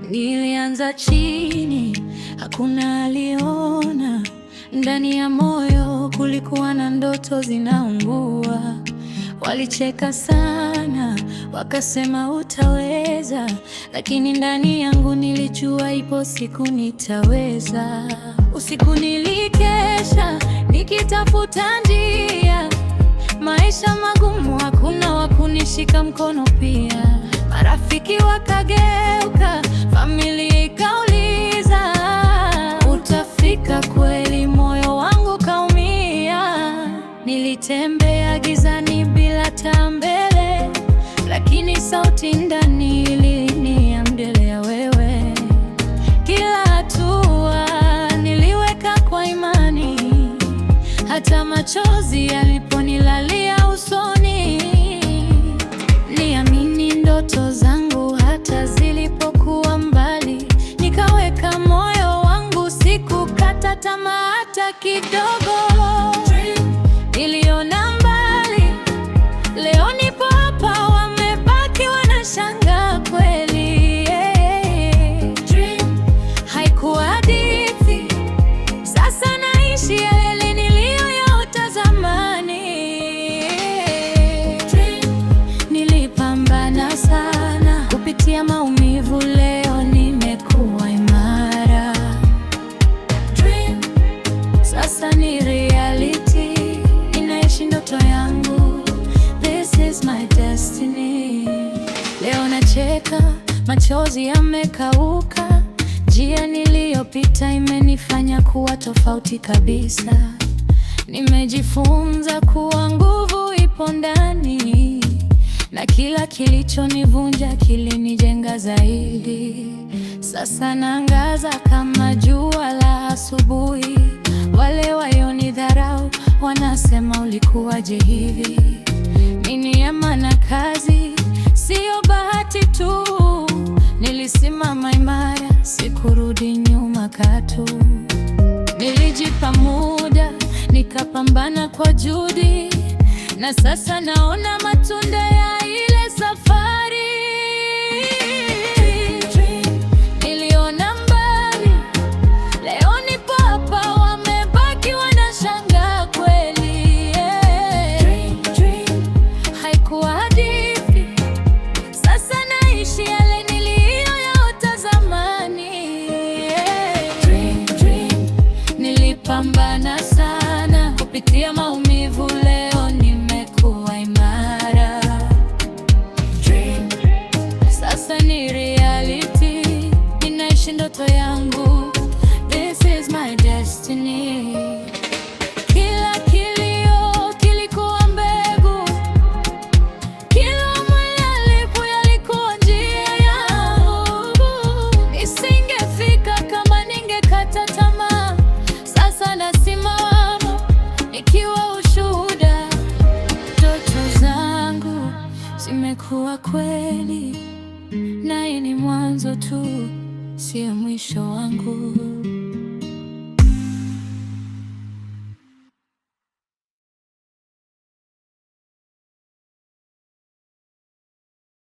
Nilianza chini, hakuna aliona. Ndani ya moyo kulikuwa na ndoto zinaungua. Walicheka sana, wakasema utaweza, lakini ndani yangu nilijua ipo siku nitaweza. Usiku nilikesha, nikitafuta njia. Maisha magumu, hakuna wa kunishika mkono pia. Marafiki wakageuka, familia ikauliza, utafika kweli? Moyo wangu kaumia. Nilitembea gizani bila taa mbele, lakini sauti ndani iliniambia wewe. Kila hatua niliweka kwa imani, hata machozi yaliponilalia usoni. Niamini ndoto zangu hata zilipokuwa mbali. Nikaweka moyo wangu, sikukata tamaa hata kidogo. Niliona mbali, leo nipo hapa, wamebaki wanashangaa kweli. Haikuwa hadithi, sasa naishi yale niliyoyaota zamani. Nilipambana sana kupitia maumivu, leo nimekuwa imara. Sasa ni reality, inaishi ndoto yangu. This is my destiny. Leo nacheka, machozi yamekauka. Njia niliyopita imenifanya kuwa tofauti kabisa. Nimejifunza kuwa nguvu ipo ndani, na kila kilichonivunja kilinijenga zaidi. Sasa naangaza kama jua la asubuhi. Wale walionidharau wanasema ulikuwaje hivi? Ni neema na kazi, sio bahati tu. Nilisimama imara, sikurudi nyuma katu. Nilijipa muda, nikapambana kwa juhudi, na sasa naona matunda ya ile safari. Niliona mbali, leo nipo hapa, wamebaki wanashangaa kweli. Haikuwa hadithi, sasa naishi yale niliyoyaota zamani. Nilipambana sana kupitia maumivu, leo nimekuwa imara. Sasa ni reality, ninaishi ndoto yangu. This is my destiny. Kila kilio kilikuwa mbegu, kila maumivu yalikuwa njia yangu. Nisingefika kama ningekata tamaa. Sasa nasimama nikiwa ushuhuda. Ndoto zangu zimekuwa kweli, na hii ni mwanzo tu, sio mwisho wangu.